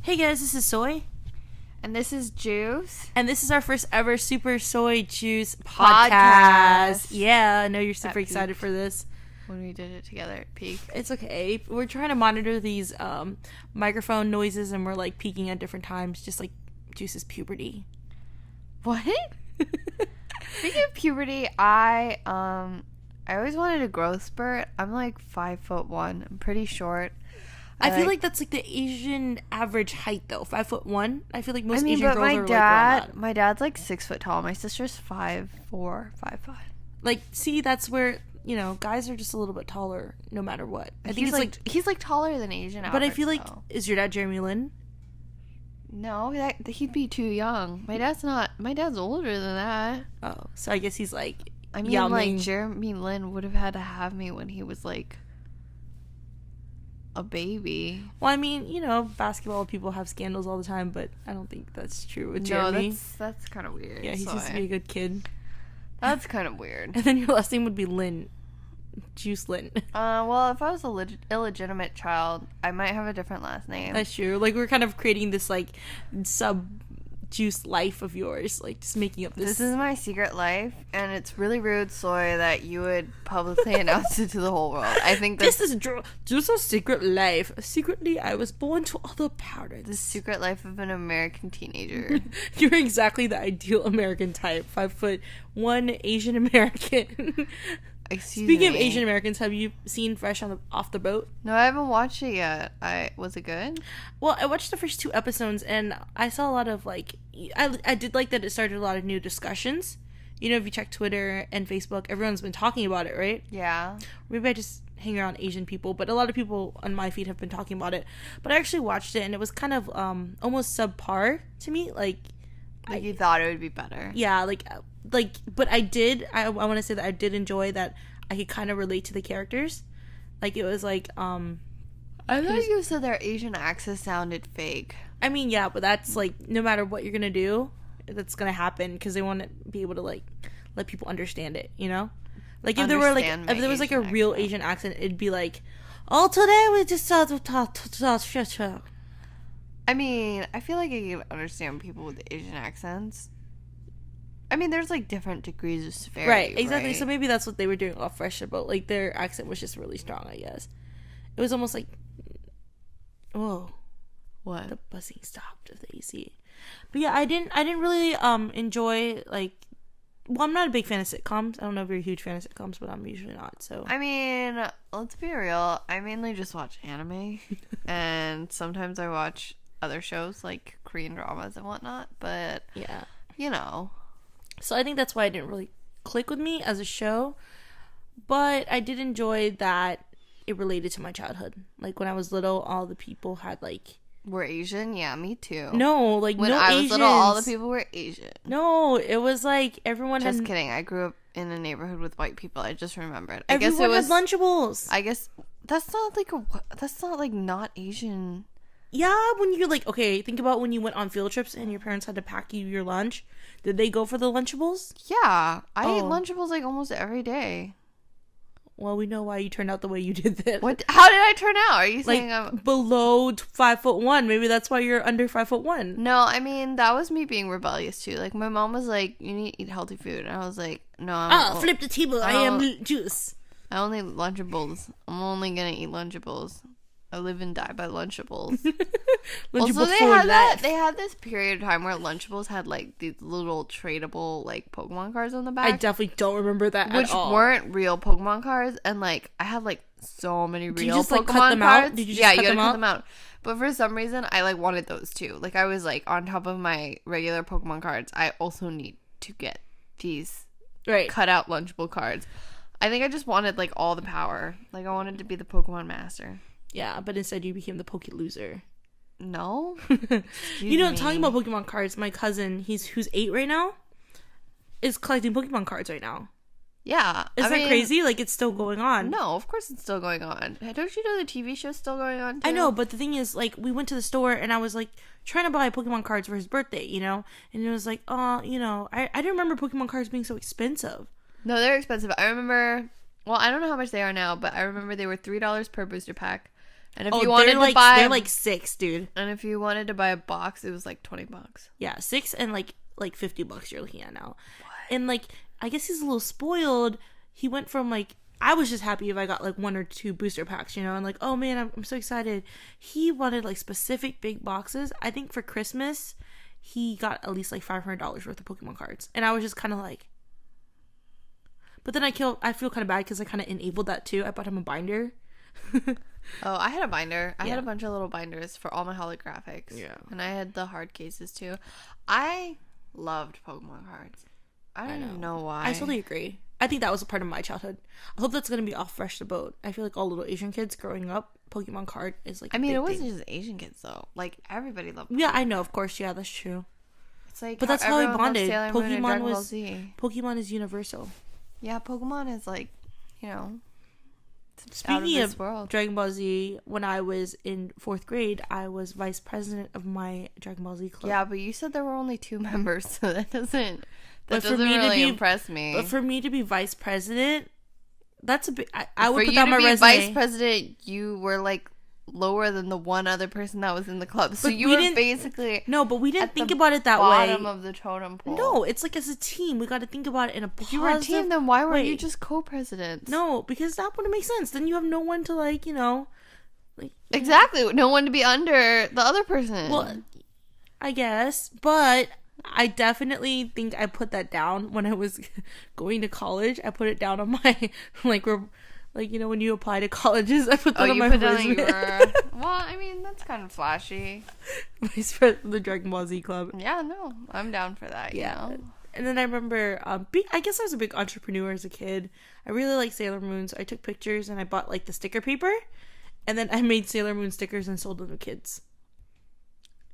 Hey guys, this is Soy. And this is Juice. And this is our first ever Super Soy Juice Podcast. Yeah, I know you're super excited for this. When we did it together at Peak. It's okay. We're trying to monitor these microphone noises and we're like peaking at different times, just like Juice's puberty. What? Speaking of puberty, I always wanted a growth spurt. I'm like 5'1". I'm pretty short. I feel like that's like the Asian average height though, 5'1". I feel like most Asian girls are like around that. My dad's like 6 foot tall. My sister's 5'4", 5'5". Like, see, that's where, you know, guys are just a little bit taller no matter what. I think he's like taller than Asian average. But I feel like, is your dad Jeremy Lin? No, he'd be too young. My dad's not. My dad's older than that. Oh, so I guess he's like. I mean, like Jeremy Lin would have had to have me when he was like a baby. Well, I mean, you know, basketball people have scandals all the time, but I don't think that's true with Jeremy. No, that's kind of weird. Yeah, he seems to be a good kid. That's kind of weird. And then your last name would be Lin. Juice Lin. Well, if I was illegitimate child, I might have a different last name. That's true. Like, we're kind of creating this, like, sub-juice life of yours. Like, just making up this. This is my secret life, and it's really rude, Soy, that you would publicly announce it to the whole world. I think this is Juice's secret life. Secretly, I was born to other parents. The secret life of an American teenager. You're exactly the ideal American type. 5'1", Asian American. Speaking of Asian Americans, have you seen Fresh Off the Boat? No, I haven't watched it yet. Was it good? Well, I watched the first 2 episodes, and I saw a lot of, like... I did like that it started a lot of new discussions. You know, if you check Twitter and Facebook, everyone's been talking about it, right? Yeah. Maybe I just hang around Asian people, but a lot of people on my feed have been talking about it. But I actually watched it, and it was kind of almost subpar to me. Like you thought it would be better. Yeah, but I want to say that I did enjoy that I could kind of relate to the characters. Like, it was like, I thought you said their Asian accent sounded fake. I mean, yeah, but that's, like, no matter what you're gonna do, that's gonna happen, because they want to be able to, like, let people understand it, you know? Like, if there was, like, a real Asian accent, it'd be like, oh, today we just talk. I mean, I feel like I can understand people with Asian accents. I mean, there's, like, different degrees of severity. Right, exactly. Right? So maybe that's what they were doing off Fresh About. Like, their accent was just really strong, I guess. It was almost like... Whoa. What? The buzzing stopped of the AC. But yeah, I didn't really enjoy, like... Well, I'm not a big fan of sitcoms. I don't know if you're a huge fan of sitcoms, but I'm usually not, so... I mean, let's be real. I mainly just watch anime. And sometimes I watch other shows, like Korean dramas and whatnot. But, yeah, you know... So I think that's why it didn't really click with me as a show. But I did enjoy that it related to my childhood. Like, when I was little, all the people had, like... Were Asian? Yeah, me too. No, like, when no I Asians. was little, all the people were Asian. No, it was, like, everyone Just kidding. I grew up in a neighborhood with white people. I just remembered. Everyone had Lunchables. I guess that's not, like, not Asian... Yeah, when you're like, okay, think about when you went on field trips and your parents had to pack you your lunch. Did they go for the Lunchables? Yeah, I ate Lunchables like almost every day. Well, we know why you turned out the way you did that. What? How did I turn out? Are you saying I'm below 5'1"? Maybe that's why you're under 5'1". No, I mean, that was me being rebellious too. Like, my mom was like, "You need to eat healthy food," and I was like, "No, flip the table. I am Juice. I only eat Lunchables. I'm only gonna eat Lunchables. I live and die by Lunchables." Also, they had this period of time where Lunchables had, like, these little tradable, like, Pokemon cards on the back. I definitely don't remember that at all. Which weren't real Pokemon cards, and, like, I had, like, so many real Pokemon cards. Did you just, like, cut them out? Did you just cut them out? But for some reason, I, like, wanted those too. Like, I was, like, on top of my regular Pokemon cards, I also need to get these cut out Lunchable cards. I think I just wanted, like, all the power. Like, I wanted to be the Pokemon master. Yeah, but instead you became the Poke Loser. No. You know, talking about Pokemon cards, my cousin, who's 8 right now, is collecting Pokemon cards right now. Yeah. Is that crazy? Like, it's still going on. No, of course it's still going on. Don't you know the TV show's still going on, too? I know, but the thing is, like, we went to the store, and I was, like, trying to buy Pokemon cards for his birthday, you know? And it was like, you know, I didn't remember Pokemon cards being so expensive. No, they're expensive. I remember... Well, I don't know how much they are now, but I remember they were $3 per booster pack. And if you wanted to buy, they're like $6, dude. And if you wanted to buy a box, it was like $20. Yeah, $6 and like $50 you're looking at now. What? And like, I guess he's a little spoiled. He went from like, I was just happy if I got like 1 or 2 booster packs, you know, and like, oh man, I'm so excited. He wanted like specific big boxes. I think for Christmas, he got at least like $500 worth of Pokemon cards, and I was just kind of like. But then I feel kind of bad because I kind of enabled that too. I bought him a binder. Oh, I had a binder. I had a bunch of little binders for all my holographics. Yeah. And I had the hard cases too. I loved Pokemon cards. I don't know why. I totally agree. I think that was a part of my childhood. I hope that's going to be off fresh the boat. I feel like all little Asian kids growing up, Pokemon card is like it wasn't just Asian kids though. Like everybody loved Pokemon. Yeah, I know, of course. Yeah, that's true. It's like, but that's how we bonded. Pokemon is universal. Yeah, Pokemon is like, you know, speaking of Dragon Ball Z, when I was in 4th grade, I was vice president of my Dragon Ball Z club. Yeah, but you said there were only 2 members, so that doesn't really impress me. But for me to be vice president, that's a bit. I would put that on my resume. Vice president, you were like lower than the one other person that was in the club, so you were basically but we didn't think about it that bottom of the totem pole. No, it's like as a team, we got to think about it in a positive. If you were a team, then why weren't you just co-presidents? No, because that wouldn't make sense. Then you have no one to like, you know, like exactly, no one to be under the other person. Well, I guess, but I definitely think I put that down when I was going to college. I put it down on my like, you know, when you apply to colleges, I put that on my resume. Well, I mean, that's kind of flashy. Vice president of the Dragon Ball Z club. Yeah, no, I'm down for that. Yeah. You know? And then I remember, I guess I was a big entrepreneur as a kid. I really liked Sailor Moon, so I took pictures and I bought like the sticker paper, and then I made Sailor Moon stickers and sold them to kids.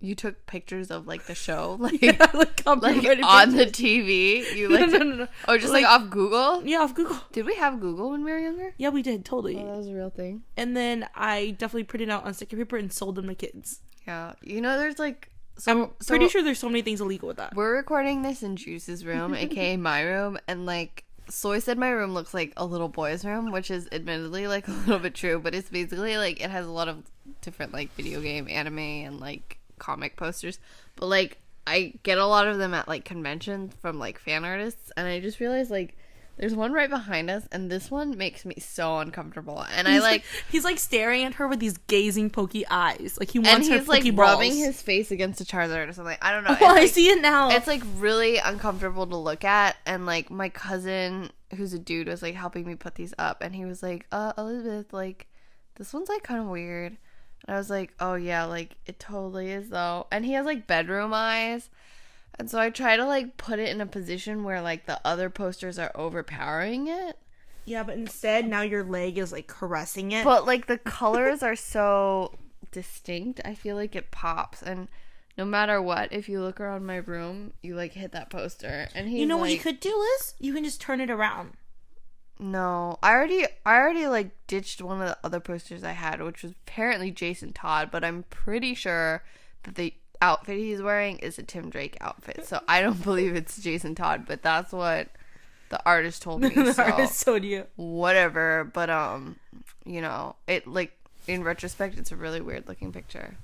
You took pictures of like the show, like, yeah, like on the TV. You like no. Oh, just like off Google? Yeah, off Google. Did we have Google when we were younger? Yeah, we did, totally. Oh, that was a real thing. And then I definitely printed out on sticker paper and sold them to kids. Yeah, you know, there's like I'm pretty sure there's so many things illegal with that. We're recording this in Juice's room, aka my room, and like Soy said my room looks like a little boy's room, which is admittedly like a little bit true, but it's basically like it has a lot of different like video game, anime, and like comic posters, but like I get a lot of them at like conventions from like fan artists, and I just realized like there's one right behind us, and this one makes me so uncomfortable, and he's like staring at her with these gazing pokey eyes, like he wants her and he's like rubbing his face against a Charizard or something. I don't know. Oh, I see it now. It's like really uncomfortable to look at, and like my cousin who's a dude was like helping me put these up, and he was like, Elizabeth, like this one's like kind of weird. And I was like, oh yeah, like it totally is though. And he has like bedroom eyes. And so I try to like put it in a position where like the other posters are overpowering it. Yeah, but instead now your leg is like caressing it. But like the colors are so distinct. I feel like it pops. And no matter what, if you look around my room, you like hit that poster. And he's, you know like, what you could do, Liz? You can just turn it around. No, I already like ditched one of the other posters I had, which was apparently Jason Todd, but I'm pretty sure that the outfit he's wearing is a Tim Drake outfit. So I don't believe it's Jason Todd, but that's what the artist told me. The artist told you. Whatever, but you know, it like in retrospect, it's a really weird looking picture.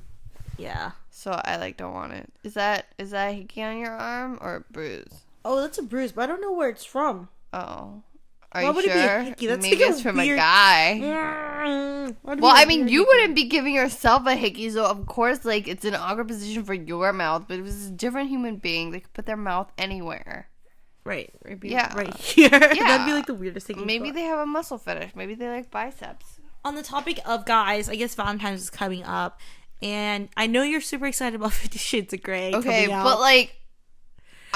Yeah. So I like don't want it. Is that a hickey on your arm or a bruise? Oh, that's a bruise, but I don't know where it's from. Oh. Are you sure? Maybe like it's from a guy. Well, I mean, you wouldn't be giving yourself a hickey, so of course, like, it's an awkward position for your mouth, but if it was a different human being, they could put their mouth anywhere. Right. Yeah. Right here. Yeah. That'd be like the weirdest thing. Maybe they have a muscle fetish. Maybe they like biceps. On the topic of guys, I guess Valentine's is coming up, and I know you're super excited about 50 Shades of Grey. Okay, but like,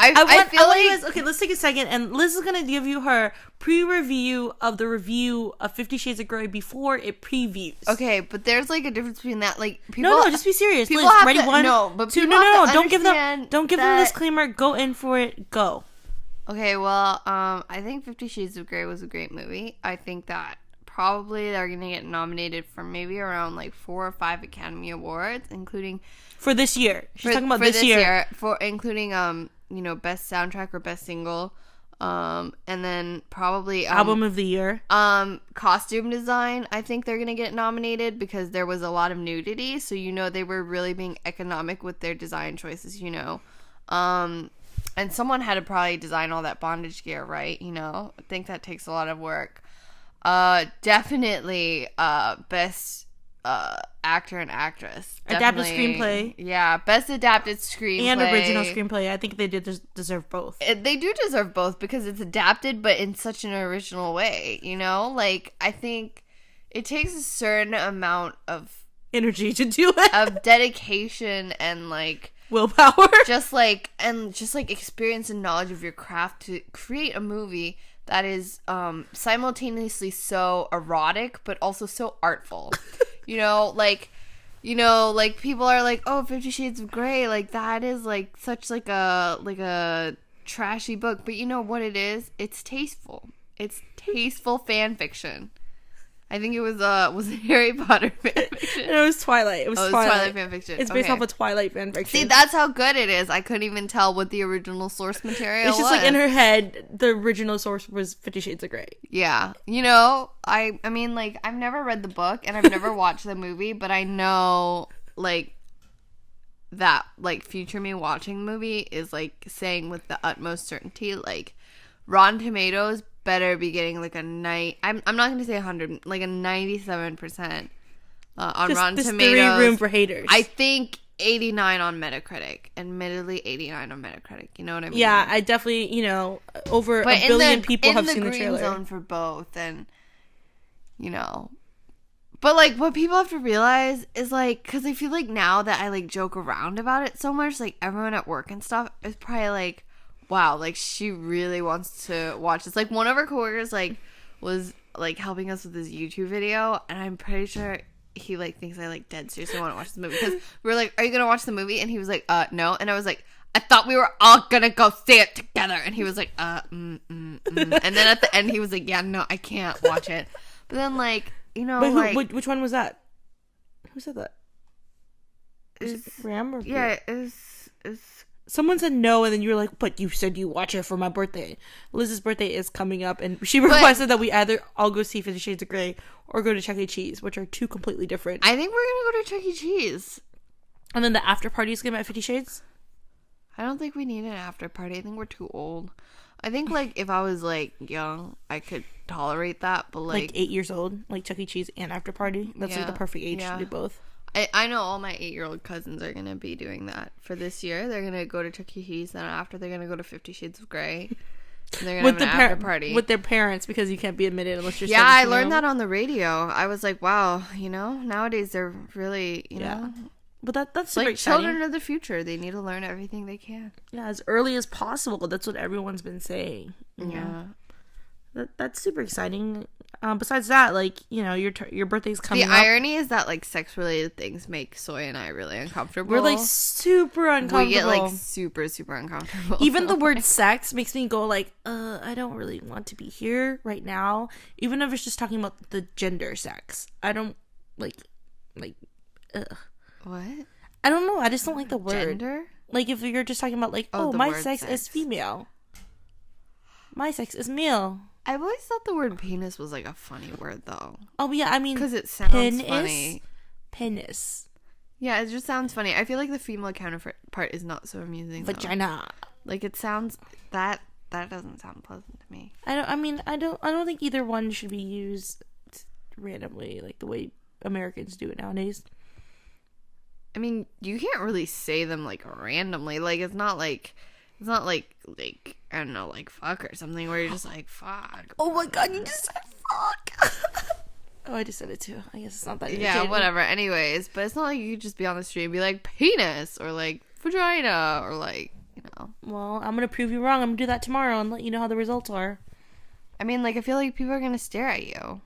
I feel like... Okay, let's take a second, and Liz is going to give you her pre-review of the review of 50 Shades of Grey before it previews. Okay, but there's, like, a difference between that, like, people... No, just be serious. Liz, ready? 1, 2... No, don't give them a disclaimer. Go in for it. Go. Okay, well, I think 50 Shades of Grey was a great movie. I think that probably they're going to get nominated for maybe around, like, 4 or 5 Academy Awards, including... For this year. She's talking about this year. Including, you know, best soundtrack or best single. And then probably album of the year. Costume design. I think they're gonna get nominated because there was a lot of nudity, so they were really being economic with their design choices. And someone had to probably design all that bondage gear, right? I think that takes a lot of work. Definitely best actor and actress. Adapted screenplay. Yeah, best adapted screenplay. And original screenplay. I think they did deserve both. They do deserve both because it's adapted, but in such an original way, Like, I think it takes a certain amount of energy to do it. Of dedication and, like, willpower. Just like experience and knowledge of your craft to create a movie that is simultaneously so erotic but also so artful. Like people are like, oh, 50 Shades of Grey, like that is like such like a trashy book, but you know what it is? It's tasteful. It's tasteful fan fiction. I think it was Harry Potter fanfiction. No, it was Twilight. It was Twilight fanfiction. It's based off of Twilight fanfiction. See, that's how good it is. I couldn't even tell what the original source material was. It's just like in her head, the original source was 50 Shades of Grey. Yeah. I mean, like, I've never read the book and I've never watched the movie, but I know, like, that, like, future me watching the movie is, like, saying with the utmost certainty, like, Rotten Tomatoes better be getting like I'm not going to say 100, like a 97% on Rotten Tomatoes. There's room for haters. I think 89 on Metacritic. Admittedly, 89 on Metacritic. You know what I mean? Yeah, I definitely, over a billion people have seen the trailer. In the green zone for both, and But like what people have to realize is like, because I feel like now that I like joke around about it so much, like everyone at work and stuff is probably like, wow, like she really wants to watch this. Like one of our coworkers like was like helping us with this YouTube video, and I'm pretty sure he like thinks I like dead seriously want to watch this movie, because we were like, are you gonna watch the movie? And he was like, no. And I was like, I thought we were all gonna go see it together. And he was like, And then at the end he was like, yeah, no, I can't watch it. But then like, Wait, which one was that? Who said that? Was it Ram or yeah, it's someone said no, and then you were like, but you said you watch it for my birthday. Liz's birthday is coming up, and she requested that we either all go see 50 Shades of Grey or go to Chuck E. Cheese, which are two completely different. I think we're going to go to Chuck E. Cheese. And then the after party is going to be at 50 Shades? I don't think we need an after party. I think we're too old. I think, like, if I was, like, young, I could tolerate that, but, like 8 years old? Like Chuck E. Cheese and after party? That's, like, the perfect age to do both. I know all my 8-year-old cousins are going to be doing that for this year. They're going to go to Chuck E. Cheese, and after they're going to go to 50 Shades of Grey. And they're going to have an after party. With their parents, because you can't be admitted unless you're 17. Yeah, I learned that on the radio. I was like, wow, nowadays they're really, know. But that's super like exciting. Children of the future. They need to learn everything they can. Yeah, as early as possible. That's what everyone's been saying. Yeah. That's super exciting. Besides that, like, your birthday's coming up. The irony is that, like, sex-related things make Soy and I really uncomfortable. We're, like, super uncomfortable. We get, like, super, super uncomfortable. Even the word sex makes me go, like, I don't really want to be here right now. Even if it's just talking about the gender sex. I don't, like, ugh. What? I don't know. I just don't like the word. Gender? Like, if you're just talking about, like, my sex is female. My sex is male. I've always thought the word penis was, like, a funny word, though. Oh, yeah, I mean... Because it sounds funny. Penis. Yeah, it just sounds funny. I feel like the female counterpart is not so amusing, Vagina. Though. Like, it sounds... That doesn't sound pleasant to me. I don't think either one should be used randomly, like, the way Americans do it nowadays. I mean, you can't really say them, like, randomly. Like, it's not like, I don't know, like, fuck or something, where you're just like, fuck. Oh my god, you just said fuck. Oh, I just said it too. I guess it's not that irritating. Yeah, whatever. Anyways, but it's not like you could just be on the street and be like, penis, or like, vagina, or like, Well, I'm gonna prove you wrong. I'm gonna do that tomorrow and let you know how the results are. I mean, like, I feel like people are gonna stare at you.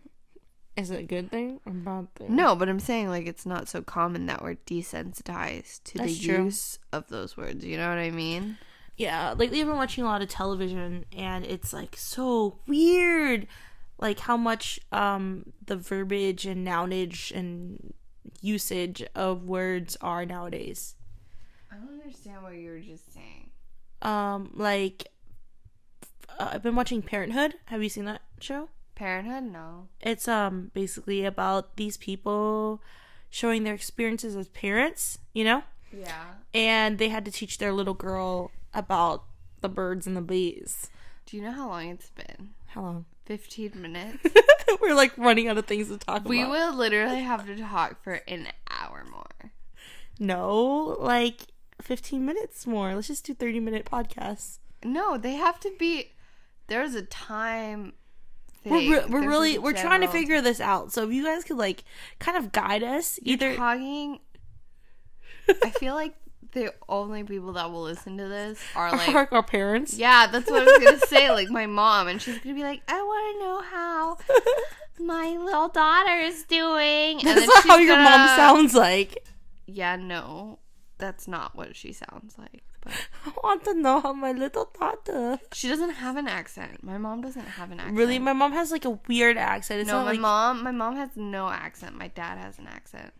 Is it a good thing or a bad thing? No, but I'm saying, like, it's not so common that we're desensitized to That's the true. use of those words. You know what I mean? Yeah, lately I've been watching a lot of television, and it's, like, so weird, like, how much the verbiage and nounage and usage of words are nowadays. I don't understand what you were just saying. Like, I've been watching Parenthood. Have you seen that show? Parenthood? No. It's basically about these people showing their experiences as parents, you know? Yeah. And they had to teach their little girl about the birds and the bees. Do you know how long it's been? How long? 15 minutes. We're like running out of things to talk about. We will literally have to talk for an hour more. No, like 15 minutes more. Let's just do 30-minute podcasts. No, they have to be. There's a time thing. We're trying to figure this out. So if you guys could like kind of guide us, You're talking. I feel like the only people that will listen to this are like our parents. Yeah, that's what I was gonna say. Like my mom, and she's gonna be like, "I want to know how my little daughter is doing." And that's not how your mom sounds like. Yeah, no, that's not what she sounds like. But I want to know how my little daughter. She doesn't have an accent. My mom doesn't have an accent. Really, my mom has like a weird accent. It's not my mom has no accent. My dad has an accent.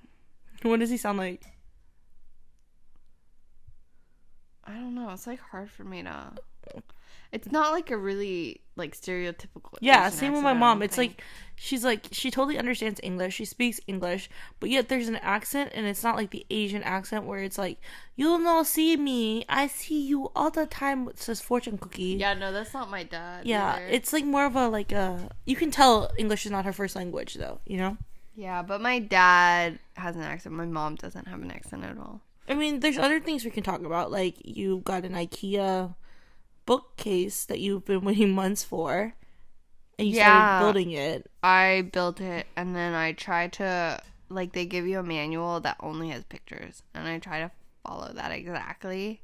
What does he sound like? I don't know. It's like hard for me to. It's not like a really like stereotypical. Yeah, Asian same with my mom. It's like she totally understands English. She speaks English, but yet there's an accent, and it's not like the Asian accent where it's like, "You don't see me, I see you all the time." It says fortune cookie. Yeah, no, that's not my dad. Yeah, either. It's like more of a like a. You can tell English is not her first language, though. You know. Yeah, but my dad has an accent. My mom doesn't have an accent at all. I mean, there's other things we can talk about. Like, you got an IKEA bookcase that you've been waiting months for. And you started building it. I built it, and then I tried to... Like, they give you a manual that only has pictures. And I try to follow that exactly.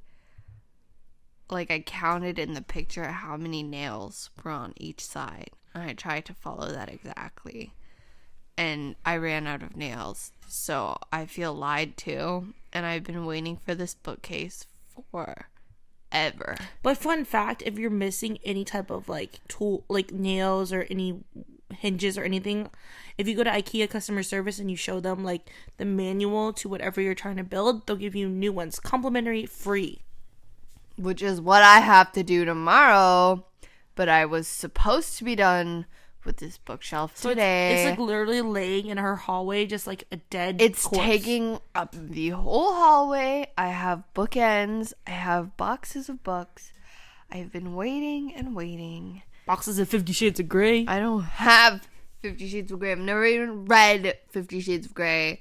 Like, I counted in the picture how many nails were on each side. And I tried to follow that exactly. And I ran out of nails. So I feel lied to. And I've been waiting for this bookcase forever. But fun fact, if you're missing any type of like tool, like nails or any hinges or anything, if you go to IKEA customer service and you show them like the manual to whatever you're trying to build, they'll give you new ones, complimentary, free. Which is what I have to do tomorrow. But I was supposed to be done with this bookshelf today. It's like literally laying in her hallway, just like a dead It's corpse. Taking up the whole hallway. I have bookends. I have boxes of books. I've been waiting and waiting. Boxes of 50 Shades of Grey. I don't have 50 Shades of Grey. I've never even read 50 Shades of Grey.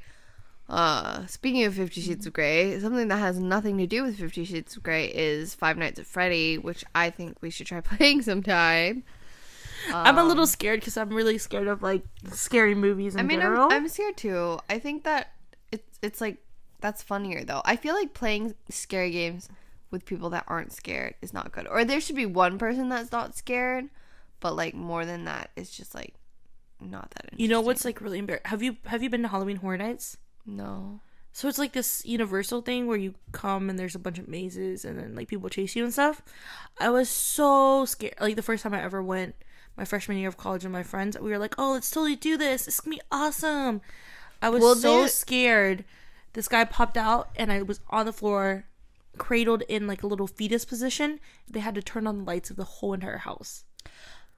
Speaking of 50 Shades of Grey, something that has nothing to do with 50 Shades of Grey is Five Nights at Freddy, which I think we should try playing sometime. I'm a little scared because I'm really scared of like scary movies in general. I'm scared too. I think that it's like that's funnier though. I feel like playing scary games with people that aren't scared is not good. Or there should be one person that's not scared, but like more than that, it's just like not that interesting. You know what's like really embarrassing? Have you been to Halloween Horror Nights? No. So it's like this Universal thing where you come and there's a bunch of mazes and then like people chase you and stuff. I was so scared. Like the first time I ever went, my freshman year of college, and my friends, we were like, "Oh, let's totally do this. It's gonna be awesome." I was scared. This guy popped out, and I was on the floor, cradled in like a little fetus position. They had to turn on the lights of the whole entire house.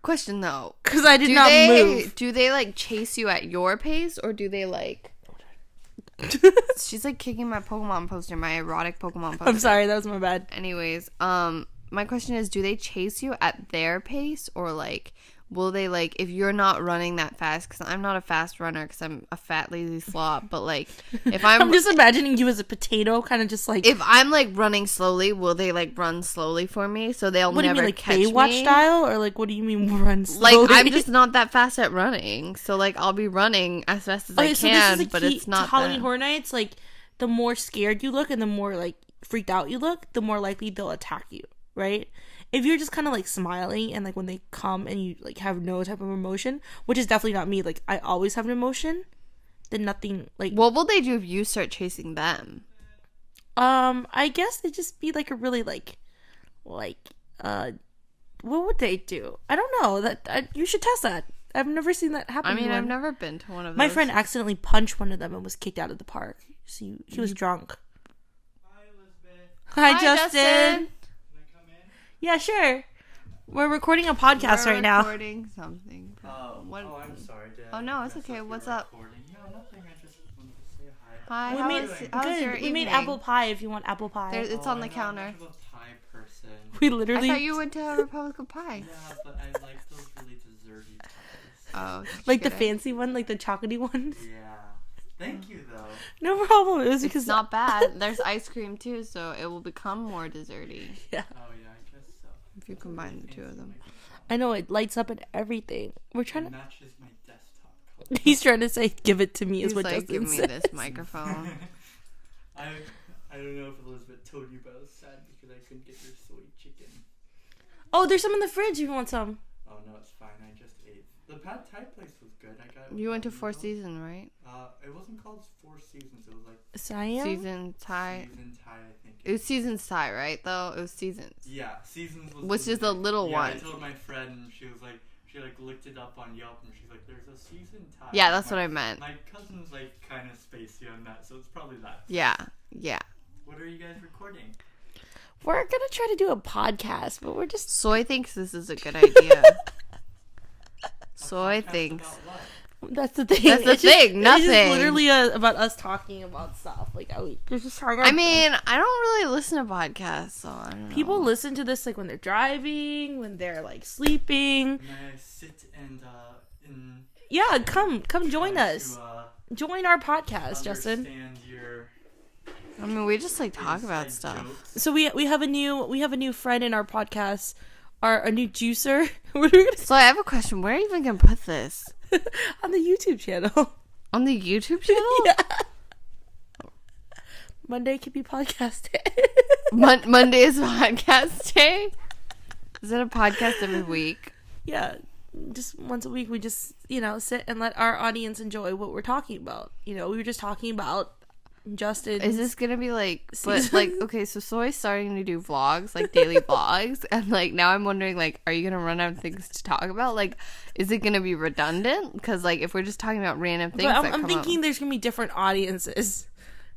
Question though, because I did not move. Do they like chase you at your pace, or do they like? She's like kicking my Pokemon poster, my erotic Pokemon poster. I'm sorry, that was my bad. Anyways, my question is, do they chase you at their pace, or like will they like if you're not running that fast? Because I'm not a fast runner because I'm a fat lazy slob. But like if I'm just imagining you as a potato, kind of just like if I'm like running slowly, will they like run slowly for me so they'll what never do you mean, like catch Baywatch me? Style, or like what do you mean run slowly? Like I'm just not that fast at running, so like I'll be running as fast as I can, but it's not Halloween Horror Nights. Like the more scared you look and the more like freaked out you look, the more likely they'll attack you. Right? If you're just kind of like smiling and like when they come and you like have no type of emotion, which is definitely not me, like I always have an emotion, then nothing like. What will they do if you start chasing them? I guess they just be like a really like what would they do? I don't know. You should test that. I've never seen that happen. I mean, I've never been to one of those. My friend accidentally punched one of them and was kicked out of the park. So he was drunk. Hi, Elizabeth. Hi, Justin. Can I come in? Yeah, sure. We're recording a podcast right now. We're recording something. I'm sorry, Dad. Oh, no, it's okay. What's up? No, nothing. I just wanted to say hi. Hi, we made apple pie if you want apple pie. It's on the counter. I'm not much of a pie person. We literally... I thought you went to Republic of Pie. Yeah, but I like those really desserty pies. Oh. Like the fancy one, like the chocolatey ones? Yeah. Thank you, though. No problem. It was because... It's not bad. There's ice cream, too, so it will become more desserty. Yeah. Oh, yeah, I guess so. If you combine the two of them. I know, it lights up and everything. We're trying It to... matches my desktop color. He's trying to say, give it to me, is He's what like, Justin give me says. this microphone. I don't know if Elizabeth told you, but I was sad because I couldn't get your soy chicken. Oh, there's some in the fridge if you want some. Oh, no, it's fine. I just ate. The pad thai place was good. I got. You went to Four Seasons, right? It wasn't called Four Seasons. It was like Siam? Season Thai. Season Thai, I think. It was Seasons Thai, right? Though it was Seasons. Yeah, Seasons was. Which is the little one. I told my friend, and she was like, she looked it up on Yelp, and she's like, "There's a Season Thai." Yeah, that's what I meant. My cousin's like kind of spacey on that, so it's probably that. Yeah. What are you guys recording? We're gonna try to do a podcast, but we're just... Soy thinks this is a good idea. Soy thinks. That's the thing. That's the thing. Nothing. It's just literally about us talking about stuff. Like, we're just talking. I mean, I don't really listen to podcasts, so I don't know. People listen to this like when they're driving, when they're like sleeping. May I sit and Yeah, come join us. Join our podcast, Justin. I mean, we just like talk about stuff. Jokes. So we have a new friend in our podcast, a new juicer. What are we gonna So I have a question. Where are you even gonna put this? on the YouTube channel? On the YouTube channel? Yeah. Monday could be podcast day. Monday is podcast day. Is it a podcast every week? Yeah, just once a week. We just sit and let our audience enjoy what we're talking about. We were just talking about Justin. Is this gonna be like, but like, okay, so Soy's starting to do vlogs, like daily vlogs, and like now I'm wondering, like, are you gonna run out of things to talk about? Like, is it gonna be redundant? Because like, if we're just talking about random things, but I'm thinking there's gonna be different audiences.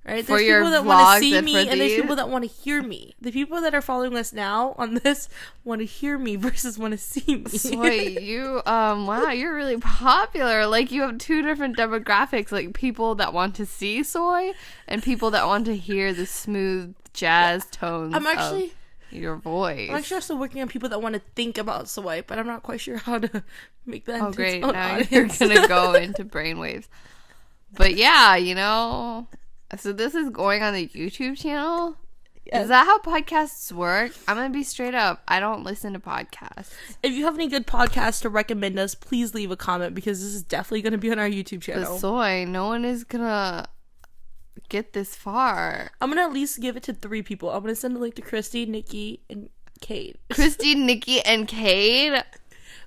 Right? For there's your people that want to see vlogs me, and there's people that want to hear me. The people that are following us now on this want to hear me versus want to see me. Soy, you wow, you're really popular. Like, you have two different demographics, like people that want to see Soy and people that want to hear the smooth jazz tones of your voice. I'm actually also working on people that want to think about Soy, but I'm not quite sure how to make that. Oh, great! Now audience. You're gonna go into brainwaves. But yeah, so this is going on the YouTube channel? Yes. Is that how podcasts work? I'm going to be straight up. I don't listen to podcasts. If you have any good podcasts to recommend us, please leave a comment because this is definitely going to be on our YouTube channel. But Soy, no one is going to get this far. I'm going to at least give it to 3 people. I'm going to send a link to Christy, Nikki, and Kate. Christy, Nikki, and Kate?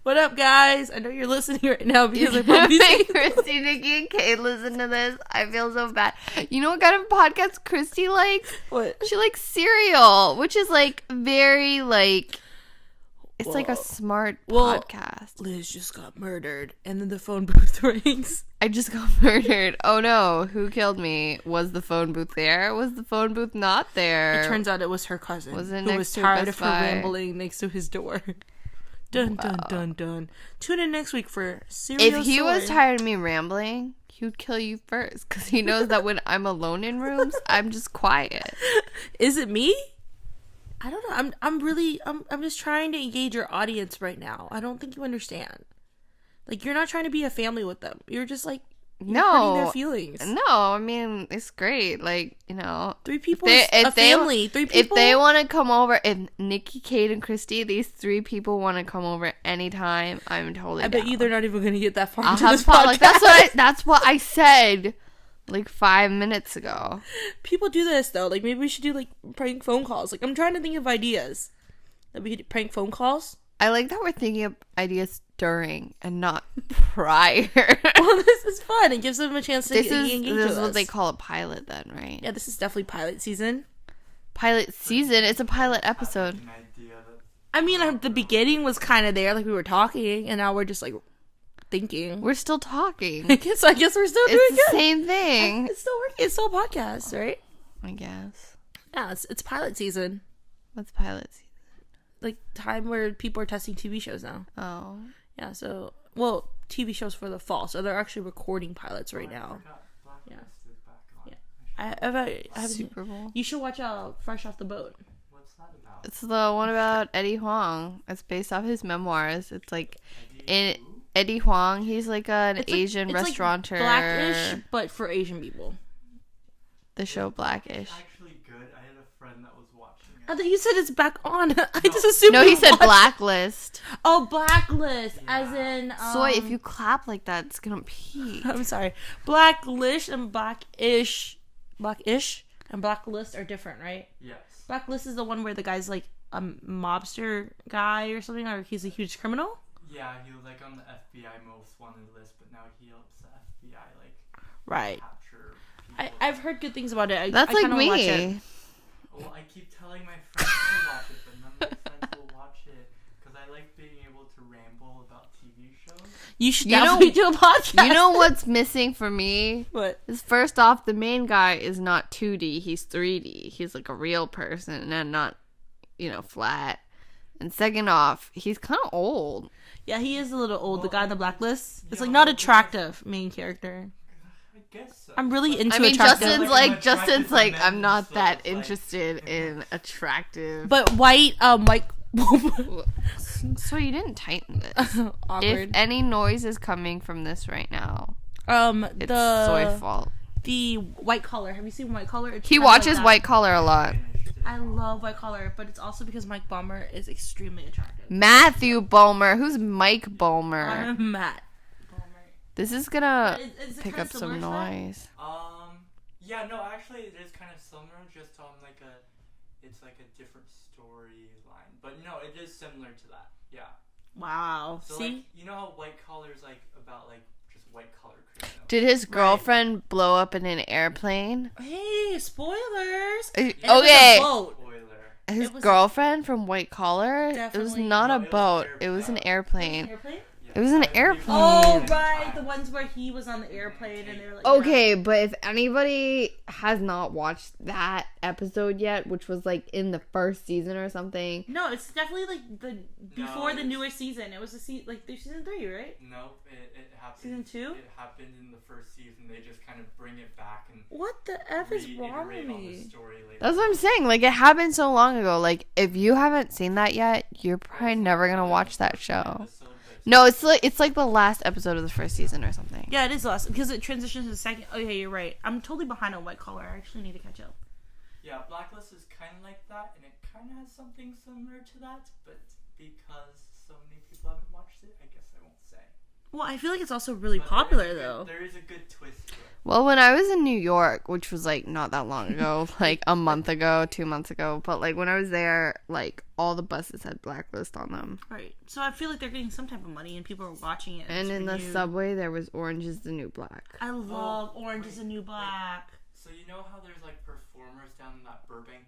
What up, guys? I know you're listening right now because I probably Christy, Nikki, and Kate listen to this. I feel so bad. You know what kind of podcast Christy likes? What? She likes cereal, which is like very like, it's like a smart podcast. Liz just got murdered, and then the phone booth rings. I just got murdered. Oh no, who killed me? Was the phone booth there? Was the phone booth not there? It turns out it was her cousin Was it who next was to tired Best of her Buy? rambling next to his door. Dun, dun, dun, dun. Tune in next week for Serial If he Soy. was tired of me rambling, he would kill you first. Because he knows that when I'm alone in rooms, I'm just quiet. Is it me? I don't know. I'm just trying to engage your audience right now. I don't think you understand. Like, you're not trying to be a family with them. You're just like, hurting their feelings. No, I mean, it's great. Like, 3 people is a family. 3 people. If they want to come over, if Nikki, Kate, and Christy, these 3 people want to come over anytime, I'm totally down. I bet you they're not even going to get that far I'll into have this fun. podcast. Like, that's what I said like 5 minutes ago. People do this, though. Like, maybe we should do, like, prank phone calls. Like, I'm trying to think of ideas that we could prank phone calls. I like that we're thinking of ideas during and not prior. Well, this is fun. It gives them a chance to engage with us. This is what they call a pilot then, right? Yeah, this is definitely pilot season. Pilot season? It's a pilot episode. I mean, the beginning was kind of there, like we were talking, and now we're just, like, thinking. We're still talking. I guess we're still doing It's the good. same thing. It's still working. It's still a podcast, right? I guess. Yeah, it's pilot season. What's pilot season? like time where people are testing TV shows now. Oh. Yeah. So, well, TV shows for the fall. So they're actually recording pilots right now. Yeah. I have Super Bowl. You should watch Fresh Off the Boat. What's that about? It's the one about Eddie Huang. It's based off his memoirs. It's like Eddie Huang. He's like an Asian restaurateur. Like Blackish, but for Asian people. The show Blackish. It's actually good. I had a friend that was watching it. I thought you said it's back on. I just assumed. No, he said Blacklist. Oh, Blacklist, as in. Soy, if you clap like that, it's gonna pee. I'm sorry. Blackish and Blackish and Blacklist are different, right? Yes. Blacklist is the one where the guy's like a mobster guy or something, or he's a huge criminal. Yeah, he was like on the FBI most wanted list, but now he helps the FBI right. capture people. I've heard good things about it. That's I like me. Watch it. Well, I keep telling my friends to watch it, but none of my friends will watch it because I like being able to ramble about TV shows. You should definitely do a podcast. You know what's missing for me? What? Is first off, the main guy is not 2D, he's 3D. He's like a real person and not, flat. And second off, he's kind of old. Yeah, he is a little old. The guy on the Blacklist. It's like not attractive main character. I guess so. I'm really into attractive. Justin's like, men, I'm not so that it's interested in attractive. But white. So you didn't tighten this. Awkward. If any noise is coming from this right now, it's the Soy fault. The White Collar. Have you seen White Collar? He watches White Collar a lot. I love White Collar, but it's also because Mike Ballmer is extremely attractive. Matthew Ballmer. Who's Mike Ballmer? I'm Matt Ballmer. This is gonna is pick up some noise. Yeah, no, actually it is kind of similar, just on it's like a different storyline. But no, it is similar to that. Yeah. Wow. So see? like, you know how White Collar is like about like just white collar criminals. Did his girlfriend blow up in an airplane? Hey, spoilers. Okay. Spoiler. His girlfriend from White Collar? It was not a boat. It was an airplane. It was an airplane. Oh, right. The ones where he was on the airplane and they were like... Okay, but if anybody has not watched that episode yet, which was like in the first season or something... No, it's definitely like before the newest season. It was season 3, right? Nope, it happened... Season 2? It happened in the first season. They just kind of bring it back and... What the F is wrong with me? That's what I'm saying. Like, it happened so long ago. Like, if you haven't seen that yet, you're probably never gonna watch that show. No, it's like the last episode of the first season or something. Yeah, it is the last because it transitions to the second. Oh yeah, you're right. I'm totally behind on White Collar. I actually need to catch up. Yeah, Blacklist is kind of like that, and it kind of has something similar to that, but because so many people haven't watched it, I guess I won't say. Well, I feel like it's also really popular though. There is a good twist to it. Well, when I was in New York, which was like not that long ago, like a month ago, 2 months ago, but like when I was there, like all the buses had Blacklist on them. Right. So I feel like they're getting some type of money and people are watching it. And in the subway, there was Orange is the New Black. I love Orange is the New Black. So you know how there's like performers down in that Burbank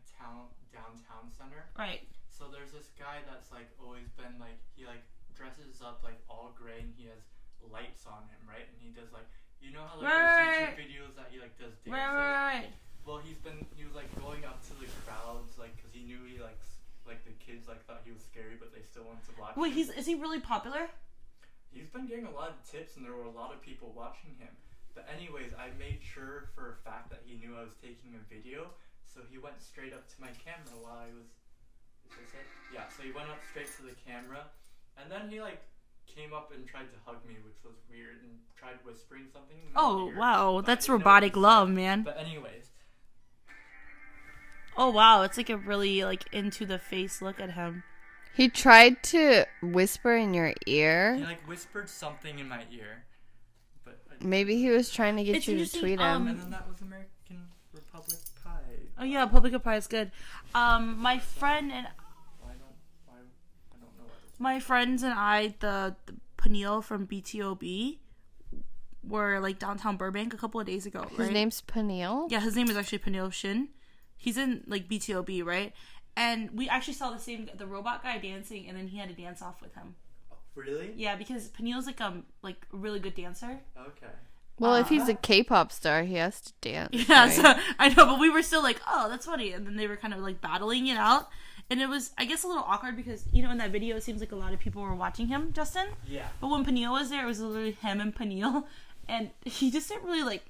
downtown center? Right. So there's this guy that's like always been like, he like dresses up like all gray and he has lights on him, right? And he does like, you know how like there's YouTube videos that he like does dances? Right. Well, he was like going up to the crowds like because he knew he like the kids like thought he was scary, but they still wanted to watch him. Wait, is he really popular? He's been getting a lot of tips and there were a lot of people watching him. But anyways, I made sure for a fact that he knew I was taking a video, so he went straight up to my camera while I was... Is this it? Yeah, so he went up straight to the camera, and then he like came up and tried to hug me, which was weird, and tried whispering something in my ear, wow, that's robotic love, man. But anyways. Oh wow, it's like a really like into the face look at him. He tried to whisper in your ear. He like whispered something in my ear. But maybe he was trying to get you to tweet him. And then that was American Republic Pie. Oh yeah, Republic of Pie is good. My friend and my friends and I, the Peniel from BTOB, were like downtown Burbank a couple of days ago. Right? His name's Peniel? Yeah, his name is actually Peniel Shin. He's in like BTOB, right? And we actually saw the robot guy dancing, and then he had to dance off with him. Oh, really? Yeah, because Peniel's like a really good dancer. Okay. Well, if he's a K-pop star, he has to dance. Yeah, right? so I know, but we were still like, oh, that's funny. And then they were kind of like battling it out. And it was, I guess, a little awkward because, you know, in that video, it seems like a lot of people were watching him, Justin. Yeah. But when Peniel was there, it was literally him and Peniel. And he just didn't really, like,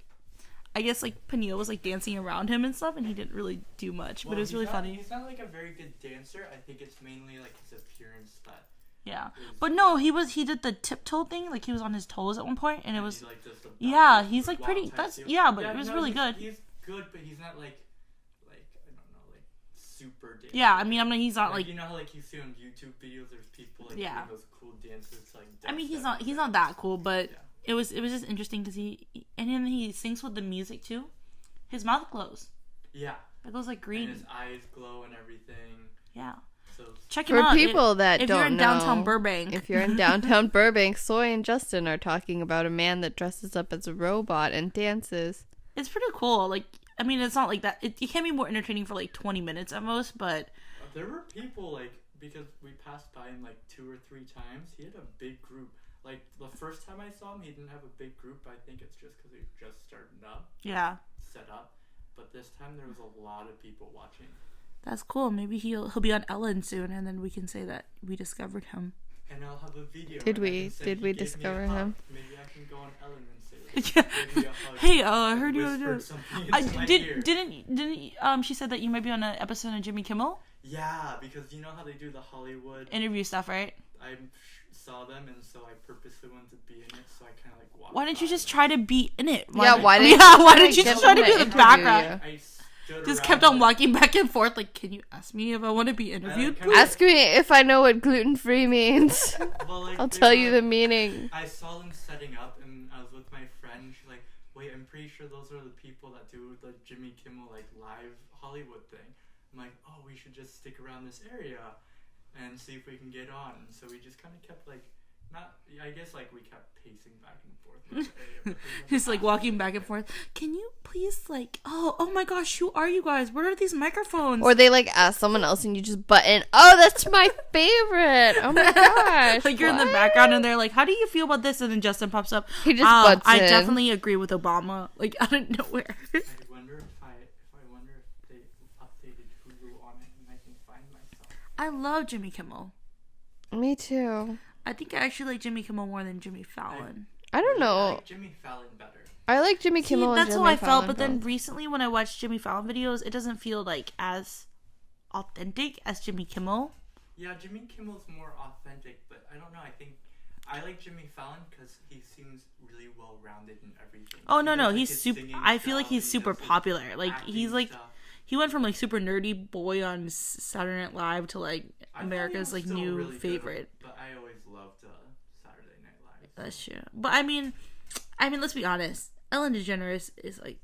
I guess, like, Peniel was, like, dancing around him and stuff, and he didn't really do much. But it was really funny. He's not, like, a very good dancer. I think it's mainly, like, his appearance that... Yeah. But no, he did the tiptoe thing. Like, he was on his toes at one point, and it was... Like, yeah, he's, like, pretty... That's yeah, but it was really good. He's good, but he's not, like, I don't know, like, super dancer. Yeah, I mean, you know, how, like, you see on YouTube videos, there's people, like, doing those cool dances, like... I mean, he's not that cool, but... Yeah. It was just interesting to see, and then he sings with the music too. His mouth glows. Yeah. It goes like green. And his eyes glow and everything. Yeah. So check him out. For people that if don't know, you're in downtown Burbank. If you're in downtown Burbank, Soy and Justin are talking about a man that dresses up as a robot and dances. It's pretty cool. Like, I mean, it's not like that. It can be more entertaining for like 20 minutes at most, but there were people like because we passed by him like 2 or 3 times. He had a big group. Like, the first time I saw him, he didn't have a big group. I think it's just because he was just starting up. Yeah. Set up. But this time, there was a lot of people watching. That's cool. Maybe he'll be on Ellen soon, and then we can say that we discovered him. And I'll have a video. Did we discover him? Maybe I can go on Ellen and say that. Hey, I heard you were doing... Didn't she said that you might be on an episode of Jimmy Kimmel? Yeah, because you know how they do the Hollywood... interview stuff, right? I saw them, and so I purposely wanted to be in it, so I kind of like walked. Why didn't you just try to be in it? Why didn't you just try to be in the background? I just kept on walking back and forth, like, can you ask me if I want to be interviewed? Ask me if I know what gluten-free means. Well, like, I'll tell you the meaning. I saw them setting up, and I was with my friend. She's like, wait, I'm pretty sure those are the people that do the Jimmy Kimmel, like, live Hollywood thing. I'm like, oh, we should just stick around this area and see if we can get on. So we just kind of kept, like, I guess, like, we kept pacing back and forth in this area. Just, like, walking back and forth. Can you please, like, oh my gosh, who are you guys? Where are these microphones? Or they, like, ask someone else and you just butt in, oh, that's my favorite. Oh, my gosh. Like, you're in the background and they're like, how do you feel about this? And then Justin pops up. He just butts in. I definitely agree with Obama. Like, out of nowhere. I wonder if they updated Hulu on it and I can find myself. I love Jimmy Kimmel. Me too. I think I actually like Jimmy Kimmel more than Jimmy Fallon. I don't know. I like Jimmy Fallon better. I like Jimmy Kimmel and Jimmy Fallon. That's how I felt, but then recently when I watched Jimmy Fallon videos, it doesn't feel like as authentic as Jimmy Kimmel. Yeah, Jimmy Kimmel's more authentic, but I don't know. I think I like Jimmy Fallon because he seems really well-rounded in everything. Oh, no, he's super... I feel like he's super popular. Like, he's like... Stuff. He went from, like, super nerdy boy on Saturday Night Live to, like, America's, like, new really favorite. Good, but I always loved Saturday Night Live. So. That's true. But, I mean, let's be honest. Ellen DeGeneres is, like,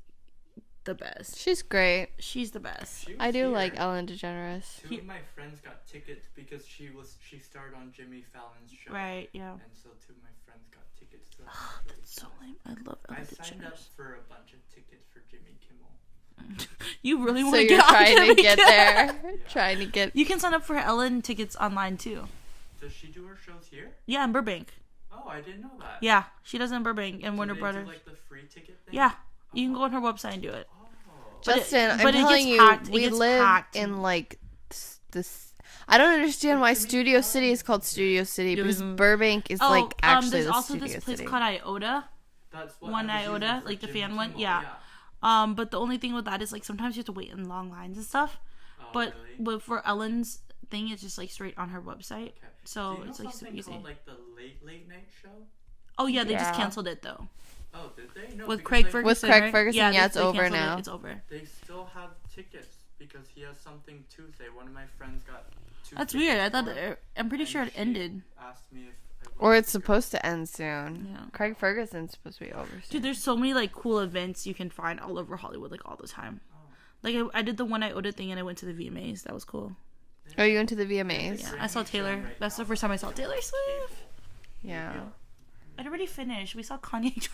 the best. She's great. She's the best. I do like Ellen DeGeneres. 2 of my friends got tickets because she starred on Jimmy Fallon's show. Right, yeah. And so 2 of my friends got tickets to that. Oh, that's so lame. I love Ellen DeGeneres. I signed up for a bunch of tickets for Jimmy Kimmel. You really want to get on trying to get there. Yeah. Trying to get... You can sign up for Ellen tickets online, too. Does she do her shows here? Yeah, in Burbank. Oh, I didn't know that. Yeah, she does it in Burbank and Warner Brothers. Do like the free ticket thing? Yeah, you can go on her website and do it. Oh. Justin, I'm telling you, we live in like this. I don't understand why Studio City is called Studio City because Burbank is like actually there's the also Studio this place City. called Iota. That's what One Iota, like the fan one. Yeah. But the only thing with that is like sometimes you have to wait in long lines and stuff. Oh, but really? For Ellen's thing, it's just like straight on her website. Okay. So it's like super easy. Called, like the late night show? Oh yeah, they just canceled it though. Oh, did they? No, with Craig Ferguson. With Craig Ferguson, yeah, it's over now. It's over. They still have tickets because he has something Tuesday. One of my friends got 2. That's weird. I thought I'm pretty sure it ended. Asked me if or it's supposed to end soon. Yeah. Craig Ferguson's supposed to be over soon. Dude, there's so many like cool events you can find all over Hollywood, like all the time. Oh. Like I did the One Iota thing and I went to the VMAs. That was cool. Oh, you went to the VMAs? Yeah, I saw Taylor. That's the first time I saw Taylor Swift. Yeah. I'd already finished. We saw Kanye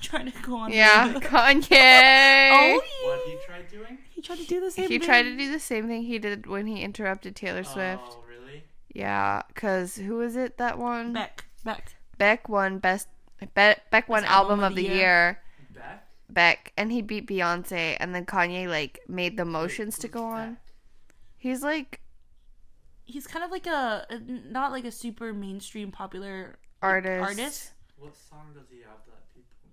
trying to go on. Yeah, Kanye. Oh, what he tried doing? He tried to do the same thing. He tried to do the same thing he did when he interrupted Taylor Swift. Oh, really? Yeah, because who was it that won? Beck. Beck won Beck won Album of the Year. Beck, and he beat Beyonce, and then Kanye, like, made the motions to go on. He's, like... He's kind of like not like a super mainstream popular artist. What song does he have that people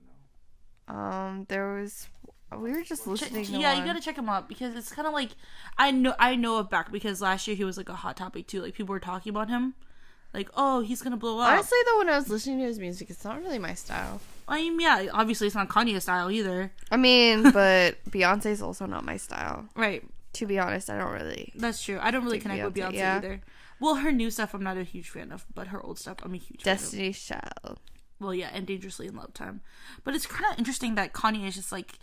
know? We were just listening to Yeah, one. you gotta check him out, because it's kind of like... I know of Beck, because last year he was, like, a hot topic, too. Like, people were talking about him. Like, oh, he's gonna blow up. Honestly, though, when I was listening to his music, it's not really my style. I mean, yeah, obviously it's not Kanye's style either. I mean, but Beyonce's also not my style. Right. To be honest, I don't really... That's true. I don't really connect with Beyonce either. Well, her new stuff I'm not a huge fan of, but her old stuff I'm a huge fan of. Destiny's Child. Well, yeah, and Dangerously in Love Time. But it's kind of interesting that Kanye is just like,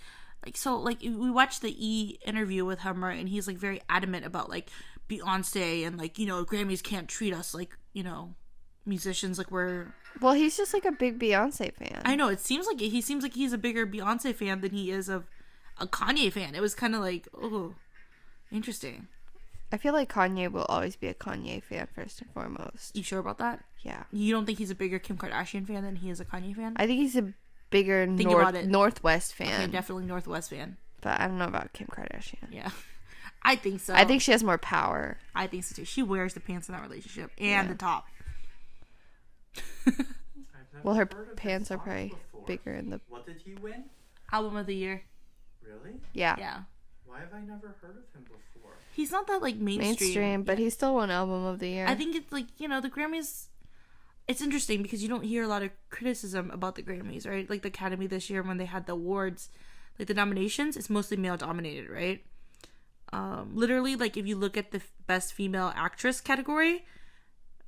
so, like, we watched the E! Interview with him, right, and he's, like, very adamant about, like, Beyonce and, like, you know, Grammys can't treat us like, you know, musicians like we're... Well, he's just, like, a big Beyonce fan. I know, he seems like he's a bigger Beyonce fan than he is of a Kanye fan. It was kind of like, oh, interesting. I feel like Kanye will always be a Kanye fan first and foremost. You sure about that? Yeah. You don't think he's a bigger Kim Kardashian fan than he is a Kanye fan? I think he's a bigger Northwest fan. Okay, definitely Northwest fan. But I don't know about Kim Kardashian. Yeah. I think so. I think she has more power. I think so too. She wears the pants in that relationship and the top. Well, her pants are probably bigger in the... What did he win? Album of the year. Really? Yeah. Yeah. Why have I never heard of him before? He's not that, like, mainstream. But he still won Album of the Year. I think it's, like, you know, the Grammys... It's interesting because you don't hear a lot of criticism about the Grammys, right? Like, the Academy this year when they had the awards, like, the nominations, it's mostly male-dominated, right? Literally, like, if you look at the Best Female Actress category,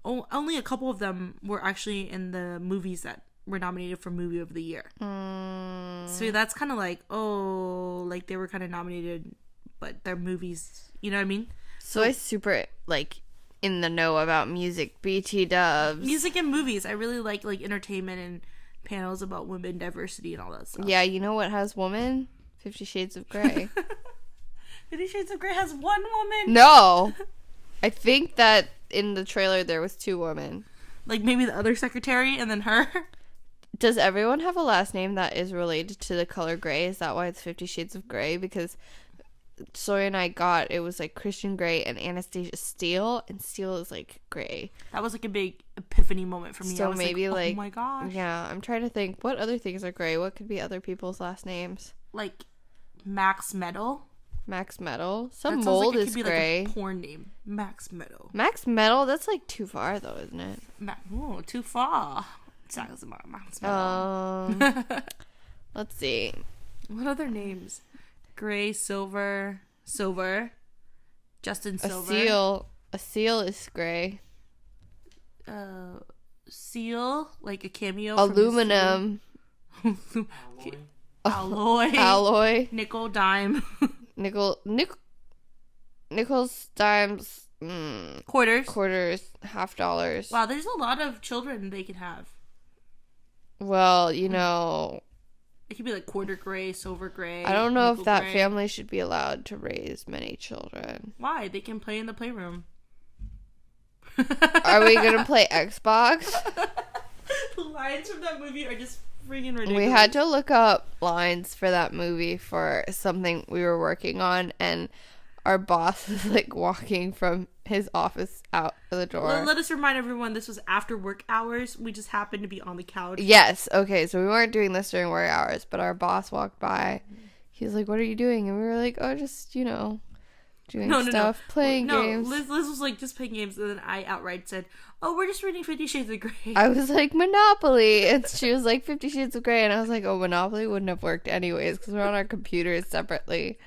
only a couple of them were actually in the movies that were nominated for Movie of the Year. So that's kind of like, oh, like, they were kind of nominated, but their movies, you know what I mean? So I super, like, in the know about music. BT Dubs. Music and movies. I really like entertainment and panels about women diversity and all that stuff. Yeah, you know what has woman? 50 Shades of Grey. 50 Shades of Grey has one woman? No. I think that in the trailer there was 2 women. Like maybe the other secretary and then her? Does everyone have a last name that is related to the color gray? Is that why it's 50 Shades of Grey? Because Sawyer and I got, it was like Christian Grey and Anastasia Steele, and Steele is like gray. That was like a big epiphany moment for me. So maybe like, oh my gosh. Yeah, I'm trying to think what other things are gray. What could be other people's last names? Like Max Metal. Max Metal. Some mold is gray. Like a porn name. Max Metal. Max Metal. That's like too far though, isn't it? Oh, too far. Sounds about Max Metal. Let's see. What other names? Gray, Silver, Justin Silver. A seal is gray. Seal, like a cameo. Aluminum. Alloy. Nickel, dime. Nickels, dimes, quarters, $50. Wow, there's a lot of children they can have. Well, you know, it could be like quarter gray, silver gray. I don't know if that family should be allowed to raise many children. Why? They can play in the playroom. Are we gonna play Xbox? The lines from that movie are just freaking ridiculous. We had to look up lines for that movie for something we were working on, and our boss is like walking from his office out of the door. Let us remind everyone this was after work hours. We just happened to be on the couch. Yes, okay, so we weren't doing this during work hours, but our boss walked by. He was like, "What are you doing?" And we were like, "Oh, just, you know, doing stuff, playing games." Liz was like, just playing games, and then I outright said, "Oh, we're just reading 50 Shades of Grey." I was like, "Monopoly," and she was like, 50 Shades of Grey, and I was like, "Oh, Monopoly wouldn't have worked anyways, because we're on our computers separately."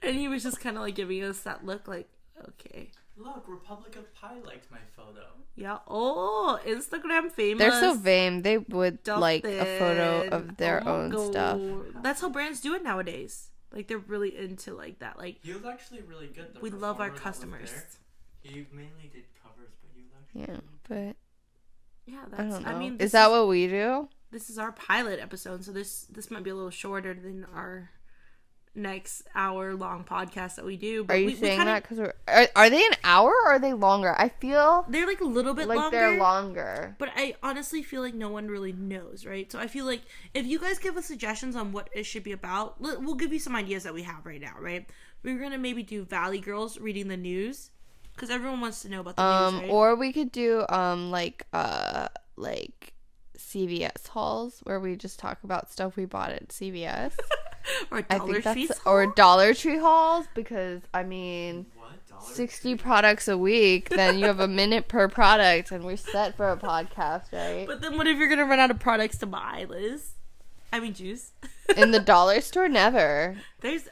And he was just kind of like giving us that look like, okay. Look, Republic of Pie liked my photo. Yeah. Oh, Instagram famous. They're so vain. They would like a photo of their own stuff. That's how brands do it nowadays. Like, they're really into like that. Like, he was actually really good. We love our customers. He mainly did covers, but he was actually but yeah, that's. I don't know. I mean, is that what we do? This is our pilot episode, so this might be a little shorter than our next hour-long podcast that we do. But are you saying that because are they an hour or are they longer? I feel they're like a little bit like longer. They're longer. But I honestly feel like no one really knows, right? So I feel like if you guys give us suggestions on what it should be about, we'll give you some ideas that we have right now, right? We're gonna maybe do Valley Girls reading the news because everyone wants to know about the news, right? Or we could do like CVS hauls where we just talk about stuff we bought at CVS. Or Dollar Tree or Dollar Tree hauls, because I mean 60 products a week, then you have a minute per product and we're set for a podcast, right? But then what if you're gonna run out of products to buy, Liz? I mean juice. In the dollar store, never.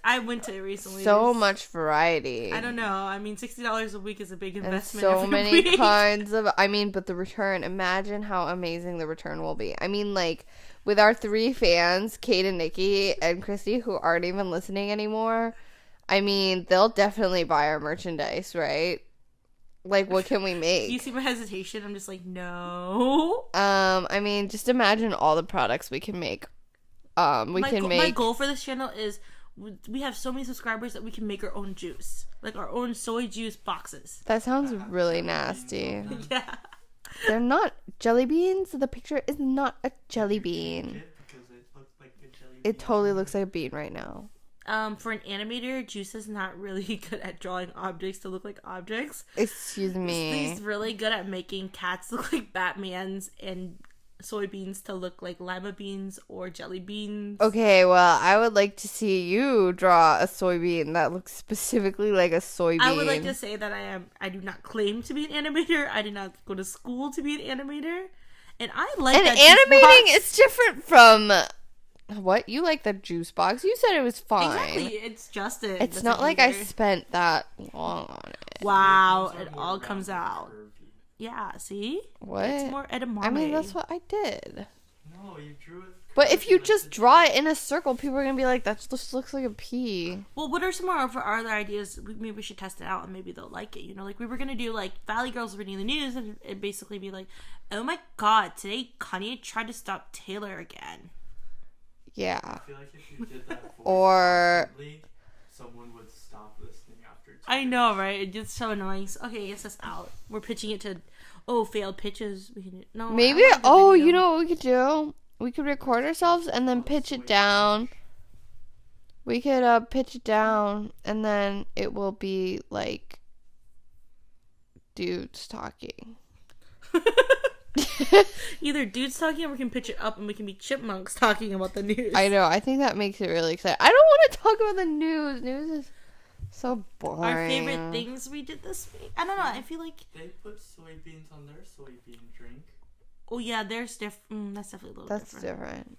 I went to it recently. So much variety. I don't know. I mean, $60 a week is a big investment. And so many kinds of. I mean, but the return. Imagine how amazing the return will be. I mean, like with our 3 fans, Kate and Nikki and Christy, who aren't even listening anymore. I mean, they'll definitely buy our merchandise, right? Like, what can we make? You see my hesitation? I'm just like, no. I mean, just imagine all the products we can make. My goal for this channel is we have so many subscribers that we can make our own juice, like our own soy juice boxes. That sounds really nasty. Yeah, they're not jelly beans. The picture is not a jelly bean. It totally looks like a bean right now. For an animator, Juice is not really good at drawing objects to look like objects. Excuse me. He's really good at making cats look like Batmans and soybeans to look like lima beans or jelly beans. Okay, well, I would like to see you draw a soybean that looks specifically like a soybean. I would like to say that I do not claim to be an animator. I did not go to school to be an animator. And I like that animating is different from what? You like the juice box. You said it was fine. Exactly. It's just it. It's not like I spent that long on it. Wow. It all comes out. Yeah, see? What? It's more edamame. I mean, that's what I did. No, you drew it. But if you just draw it in a circle, people are going to be like, that just looks like a pea. Well, what are some of our other ideas? Maybe we should test it out and maybe they'll like it. You know, like we were going to do like Valley Girls reading the news and it'd basically be like, oh my god, today Kanye tried to stop Taylor again. Yeah. I feel like if you did that or someone would stop listening after 2 I know, right? It's just so annoying. Okay, it's just out. We're pitching it to failed pitches. We can maybe you know what we could do? We could record ourselves and then pitch it down. We could pitch it down and then it will be like dudes talking. Either dudes talking or we can pitch it up and we can be chipmunks talking about the news. I know. I think that makes it really exciting. I don't want to talk about the news. News is so boring. Our favorite things we did this week. I don't know. I feel like they put soybeans on their soybean drink. Oh yeah, there's different. That's definitely a little different.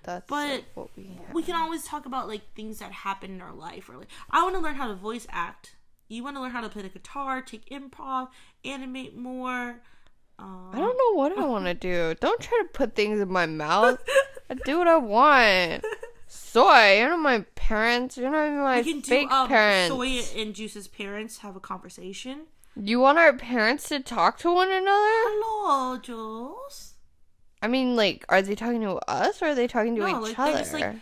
That's but what we can always talk about like things that happen in our life. Or like, I want to learn how to voice act. You want to learn how to play the guitar, take improv, animate more. I don't know what I want to do. Don't try to put things in my mouth. I do what I want. Soy, you're not my parents. You're not even my fake parents. Soy and Juice's parents have a conversation. You want our parents to talk to one another? Hello, Jules. I mean, like, are they talking to us or are they talking to each other? Just, like,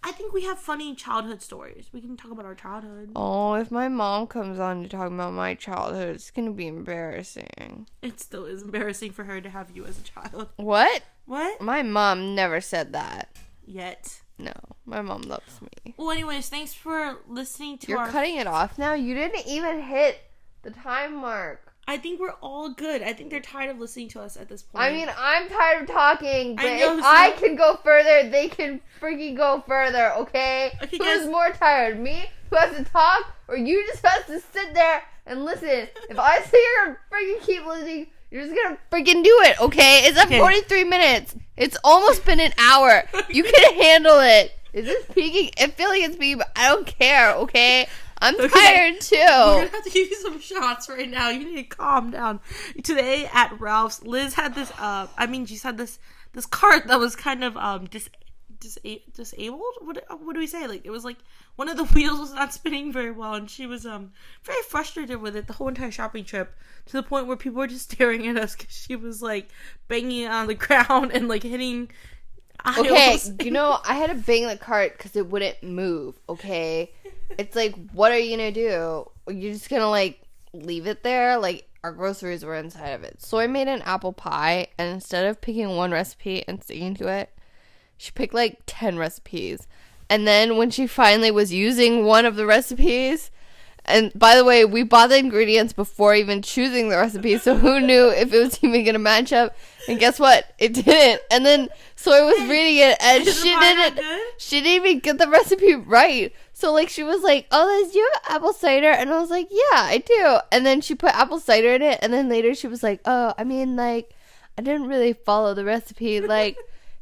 I think we have funny childhood stories. We can talk about our childhood. Oh, if my mom comes on to talk about my childhood, it's going to be embarrassing. It still is embarrassing for her to have you as a child. What? What? My mom never said that. Yet. No, my mom loves me. Well, anyways, thanks for listening to You're cutting it off now? You didn't even hit the time mark. I think we're all good. I think they're tired of listening to us at this point. I mean, I'm tired of talking, but if I can go further, they can freaking go further, okay? Who's more tired? Me, who has to talk, or you just have to sit there and listen? If I say you're gonna freaking keep listening, you're just gonna freaking do it, okay? It's at 43 minutes. It's almost been an hour. You can handle it. Is this peaking? I feel like it's peaking, but I don't care, okay? I'm tired too. We're gonna have to give you some shots right now. You need to calm down. Today at Ralph's, Liz had this. She had this cart that was kind of disabled. What do we say? Like it was like one of the wheels was not spinning very well, and she was very frustrated with it the whole entire shopping trip to the point where people were just staring at us because she was like banging it on the ground and like hitting Okay, you know, I had to bang the cart because it wouldn't move, okay? It's like, what are you going to do? You're just going to, like, leave it there? Like, our groceries were inside of it. So I made an apple pie, and instead of picking one recipe and sticking to it, she picked, like, 10 recipes. And then when she finally was using one of the recipes... And by the way, we bought the ingredients before even choosing the recipe, so who knew if it was even going to match up? And guess what? It didn't. And then, so I was reading it, and she didn't even get the recipe right. So, like, she was like, oh, do you have apple cider? And I was like, yeah, I do. And then she put apple cider in it, and then later she was like, oh, I mean, like, I didn't really follow the recipe. Like,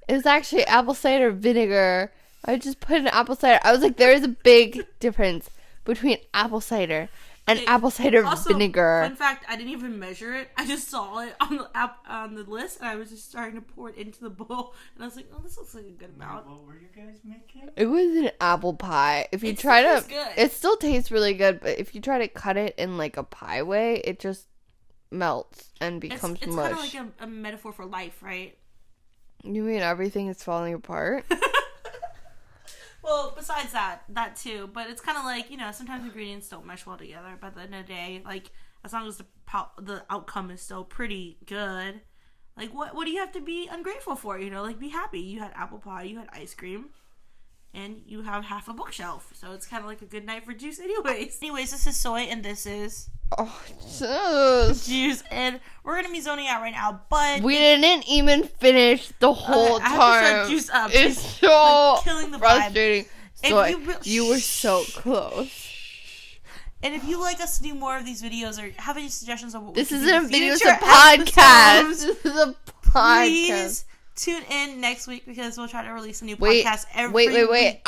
it was actually apple cider vinegar. I just put in apple cider. I was like, there is a big difference between apple cider and apple cider vinegar. Fun fact, I didn't even measure it. I just saw it on the list, and I was just starting to pour it into the bowl. And I was like, oh, this looks like a good amount. What were you guys making? It was an apple pie. If you try to... It still tastes really good, but if you try to cut it in, like, a pie way, it just melts and becomes mush. It's kind of like a metaphor for life, right? You mean everything is falling apart? Well, besides that too, but it's kind of like, you know, sometimes ingredients don't mesh well together, but at the end of the day, like, as long as the outcome is still pretty good, like, what do you have to be ungrateful for, you know? Like, be happy. You had apple pie, you had ice cream, and you have half a bookshelf, so it's kind of like a good night for juice anyways. This is Soy, and this is... Oh, juice, and we're gonna be zoning out right now, but we didn't even finish the whole time. I have to shut juice up. It's so like, killing the frustrating. Vibe. So you were so close. And if you like us to do more of these videos or have any suggestions on what this we isn't a video, it's a podcast. This is a podcast. Please tune in next week because we'll try to release a new podcast every week. Wait.